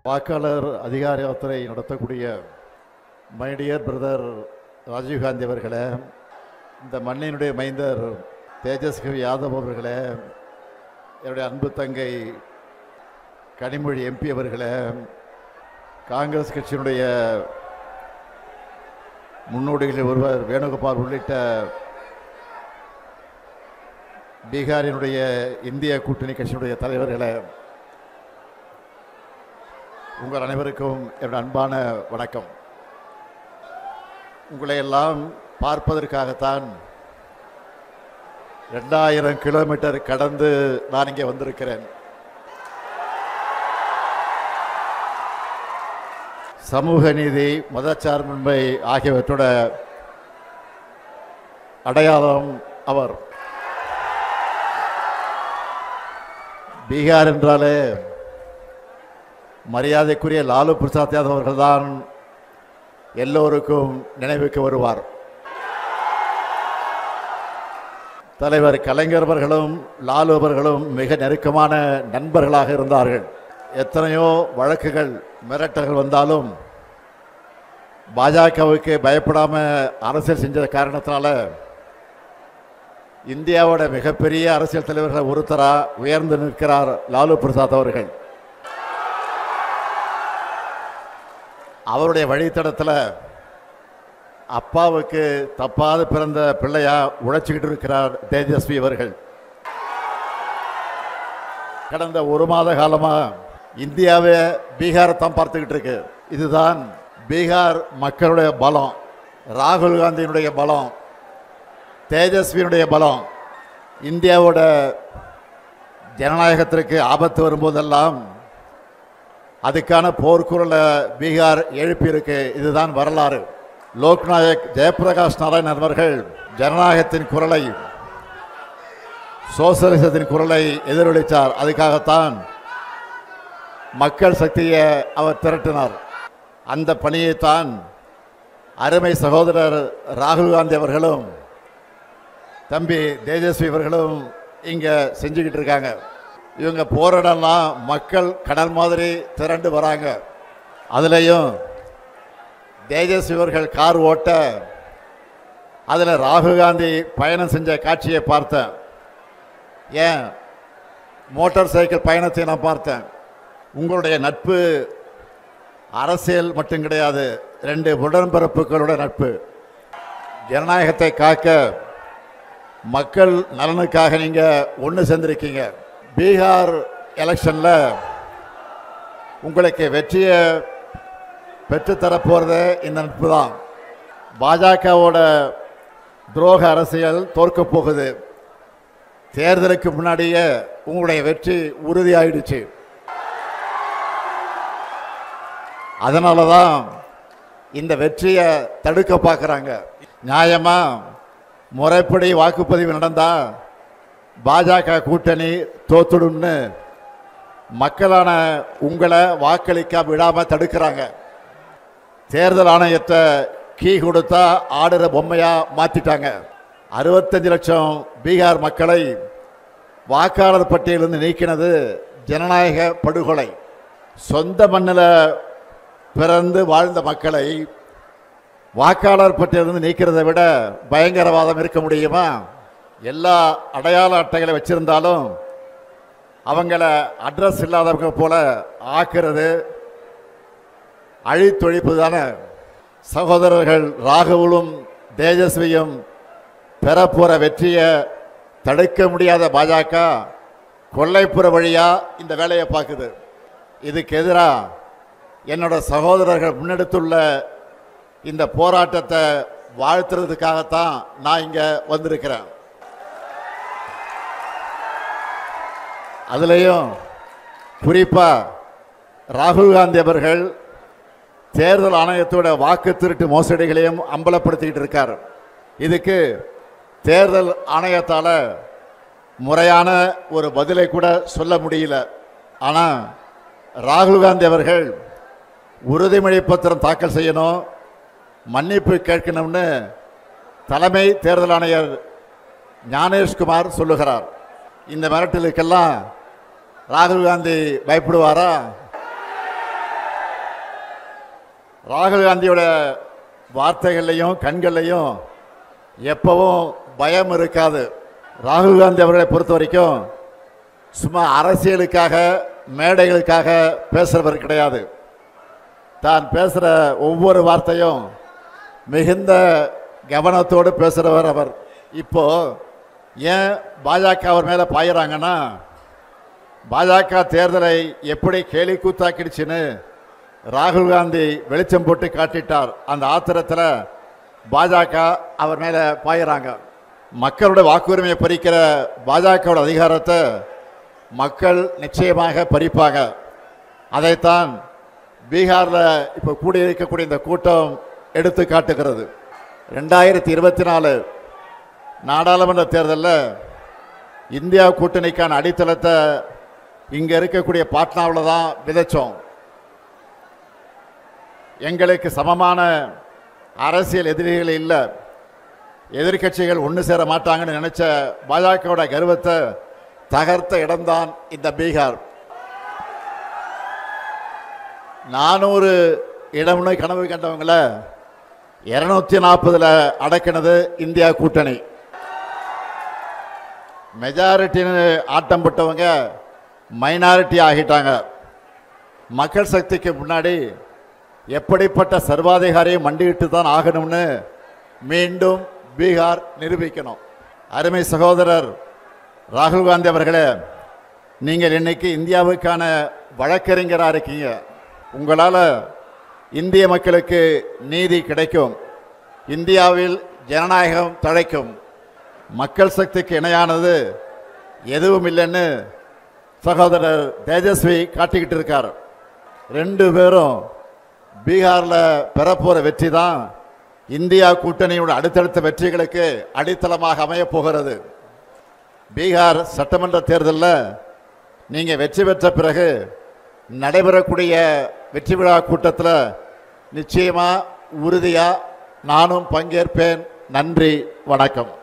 வாக்காளர் அதிகார யாத்திரை நடத்தக்கூடிய மை டியர் பிரதர் ராஜீவ்காந்தி அவர்களே, இந்த மண்ணினுடைய மைந்தர் தேஜஸ்வி யாதவ் அவர்களே, என்னுடைய அன்பு தங்கை கனிமொழி எம்பி அவர்களே, காங்கிரஸ் கட்சியினுடைய முன்னோடிகளில் ஒருவர் வேணுகோபால் உள்ளிட்ட பீகாரினுடைய இந்திய கூட்டணி கட்சியினுடைய தலைவர்களே, உங்கள் அனைவருக்கும் என்னுடைய அன்பான வணக்கம். உங்களை எல்லாம் பார்ப்பதற்காகத்தான் 2000 கிலோமீட்டர் கடந்து நான் இங்கே வந்திருக்கிறேன். சமூக நீதி, மதச்சார்பின்மை ஆகியவற்றோட அடையாளம் அவர். பீகார் என்றாலே மரியாதைக்குரிய லாலு பிரசாத் யாதவ் அவர்கள்தான் எல்லோருக்கும் நினைவுக்கு வருவார். தலைவர் கலைஞர் அவர்களும் லாலு அவர்களும் மிக நெருக்கமான நண்பர்களாக இருந்தார்கள். எத்தனையோ வழக்குகள், மிரட்டல்கள் வந்தாலும் பாஜகவுக்கு பயப்படாம அரசியல் செஞ்ச காரணத்தினால இந்தியாவோட மிகப்பெரிய அரசியல் தலைவர்கள் ஒருத்தரா உயர்ந்து நிற்கிறார் லாலு பிரசாத் அவர்கள். அவருடைய வழித்தடத்தில் அப்பாவுக்கு தப்பாது பிறந்த பிள்ளையா உழைச்சிக்கிட்டு இருக்கிறார் தேஜஸ்வி அவர்கள். கடந்த 1 மாத காலமா இந்தியாவே பீகாரை தான் பார்த்துக்கிட்டு இருக்கு. இதுதான் பீகார் மக்களுடைய பலம், ராகுல் காந்தியினுடைய பலம், தேஜஸ்வியினுடைய பலம். இந்தியாவோட ஜனநாயகத்திற்கு ஆபத்து வரும்போதெல்லாம் அதுக்கான போர்க்குரலை பீகார் எழுப்பியிருக்கு. இதுதான் வரலாறு. லோக்நாயக் ஜெயபிரகாஷ் நாராயணன் அவர்கள் ஜனநாயகத்தின் குரலை, சோசலிசத்தின் குரலை எதிரொலித்தார். அதுக்காகத்தான் மக்கள் சக்தியை அவர் திரட்டினார். அந்த பணியைத்தான் அருமை சகோதரர் ராகுல் காந்தி அவர்களும் தம்பி தேஜஸ்வி அவர்களும் இங்கே செஞ்சுக்கிட்டு இருக்காங்க. இவங்க போராடலாம் மக்கள் கடல் மாதிரி திரண்டு வராங்க. அதுலேயும் தேஜஸ்வி அவர்கள் கார் ஓட்ட அதில் ராகுல் காந்தி பயணம் செஞ்ச காட்சியை பார்த்தேன். ஏன் மோட்டார் சைக்கிள் பயணத்தை நான் பார்த்தேன். உங்களுடைய நட்பு அரசியல் மட்டும் கிடையாது, 2 உடன்பிறப்புகளோட நட்பு. ஜனநாயகத்தை காக்க, மக்கள் நலனுக்காக நீங்கள் ஒன்று சேர்ந்திருக்கீங்க. பீகார் எலெக்ஷனில் உங்களுக்கு வெற்றியை பெற்றுத்தரப்போகிறது இந்த நட்பு தான். பாஜகவோட துரோக அரசியல் தோற்கப் போகுது. தேர்தலுக்கு முன்னாடியே உங்களுடைய வெற்றி உறுதியாயிடுச்சு. அதனால தான் இந்த வெற்றியை தடுக்க பார்க்குறாங்க. நியாயமாக முறைப்படி வாக்குப்பதிவு நடந்தால் பாஜக கூட்டணி தோத்துடும்னு மக்களான உங்களை வாக்களிக்க விடாமல் தடுக்கிறாங்க. தேர்தல் ஆணையத்தை கீ கொடுத்தா ஆடுற பொம்மையாக மாற்றிட்டாங்க. 65 லட்சம் பீகார் மக்களை வாக்காளர் பட்டியலிருந்து நீக்கினது ஜனநாயக படுகொலை. சொந்த மண்ணில் பிறந்து வாழ்ந்த மக்களை வாக்காளர் பட்டியலிருந்து நீக்கிறதை விட பயங்கரவாதம் இருக்க முடியுமா? எல்லா அடையாள அட்டைகளை வச்சிருந்தாலும் அவங்கள அட்ரஸ் இல்லாதவங்க போல ஆக்குறது அழித்தொழிப்பு தானே. சகோதரர்கள் ராகுலும் தேஜஸ்வியும் பெறப்போற வெற்றியை தடுக்க முடியாத பாஜக கொல்லைப்புற வழியா இந்த வேலையை பார்க்குது. இதுக்கு எதிராக என்னோட சகோதரர்கள் முன்னெடுத்துள்ள இந்த போராட்டத்தை வாழ்த்துறதுக்காகத்தான் நான் இங்கே வந்திருக்கிறேன். அதுலேயும் குறிப்பாக ராகுல் காந்தி அவர்கள் தேர்தல் ஆணையத்தோட வாக்கு திருட்டு மோசடிகளையும் அம்பலப்படுத்திக்கிட்டு இருக்கார். இதுக்கு தேர்தல் ஆணையத்தால் முறையான ஒரு பதிலை கூட சொல்ல முடியல. ஆனால் ராகுல் காந்தி அவர்கள் உறுதிமொழி பத்திரம் தாக்கல் செய்யணும், மன்னிப்பு கேட்கணும்னு தலைமை தேர்தல் ஆணையர் ஞானேஷ்குமார் சொல்லுகிறார். இந்த மிரட்டலுக்கெல்லாம் ராகுல் காந்தி பயப்படுவாரா? ராகுல் காந்தியோட வார்த்தைகள்லையும் கண்கள்லையும் எப்பவும் பயம் இருக்காது. ராகுல் காந்தி அவர்களை பொறுத்த வரைக்கும் சும்மா அரசியலுக்காக மேடைகளுக்காக பேசுகிறவர் கிடையாது. தான் பேசுகிற ஒவ்வொரு வார்த்தையும் மிகுந்த கவனத்தோடு பேசுகிறவர் அவர். இப்போ ஏன் பாஜக அவர் மேலே பாயிறாங்கன்னா, பாஜக தேர்தலை எப்படி கேலி கூத்தாக்கிடுச்சுன்னு ராகுல் காந்தி வெளிச்சம் போட்டு காட்டிட்டார். அந்த ஆத்திரத்தில் பாஜக அவர் மேலே பாயிறாங்க. மக்களுடைய வாக்குரிமையை பறிக்கிற பாஜகவோட அதிகாரத்தை மக்கள் நிச்சயமாக பறிப்பாங்க. அதைத்தான் பீகாரில் இப்போ கூடியிருக்கக்கூடிய இந்த கூட்டம் எடுத்து காட்டுகிறது. 2024 நாடாளுமன்ற தேர்தலில் இந்தியா கூட்டணிக்கான அடித்தளத்தை இங்கே இருக்கக்கூடிய பாட்னாவில் தான் விதைச்சோம். எங்களுக்கு சமமான அரசியல் எதிரிகள் இல்லை, எதிர்கட்சிகள் ஒன்று சேர மாட்டாங்கன்னு நினைச்ச பாஜகவோட கர்வத்தை தகர்த்த இடம்தான் இந்த பீகார். 400 இடம்னு கனவு கண்டவங்களை 240 அடக்கினது இந்தியா கூட்டணி. மெஜாரிட்டின்னு ஆட்டம் போட்டவங்க மைனாரிட்டி ஆகிட்டாங்க. மக்கள் சக்திக்கு முன்னாடி எப்படிப்பட்ட சர்வாதிகாரியும் மண்டியிட்டு தான் ஆகணும்னு மீண்டும் பீகார் நிரூபிக்கணும். அருமை சகோதரர் ராகுல் காந்தி அவர்களே, நீங்கள் இன்னைக்கு இந்தியாவுக்கான வழக்கறிஞராக இருக்கீங்க. உங்களால் இந்திய மக்களுக்கு நீதி கிடைக்கும், இந்தியாவில் ஜனநாயகம் தழைக்கும். மக்கள் சக்திக்கு இணையானது எதுவும் இல்லைன்னு சகோதரர் தேஜஸ்வி காட்டிக்கிட்டு இருக்கார். 2 பேரும் பீகாரில் பெறப்போகிற வெற்றி தான் இந்தியா கூட்டணியோட அடுத்தடுத்த வெற்றிகளுக்கு அடித்தளமாக அமையப் போகிறது. பீகார் சட்டமன்ற தேர்தலில் நீங்கள் வெற்றி பெற்ற பிறகு நடைபெறக்கூடிய வெற்றி விழா கூட்டத்தில் நிச்சயமாக உறுதியாக நானும் பங்கேற்பேன். நன்றி, வணக்கம்.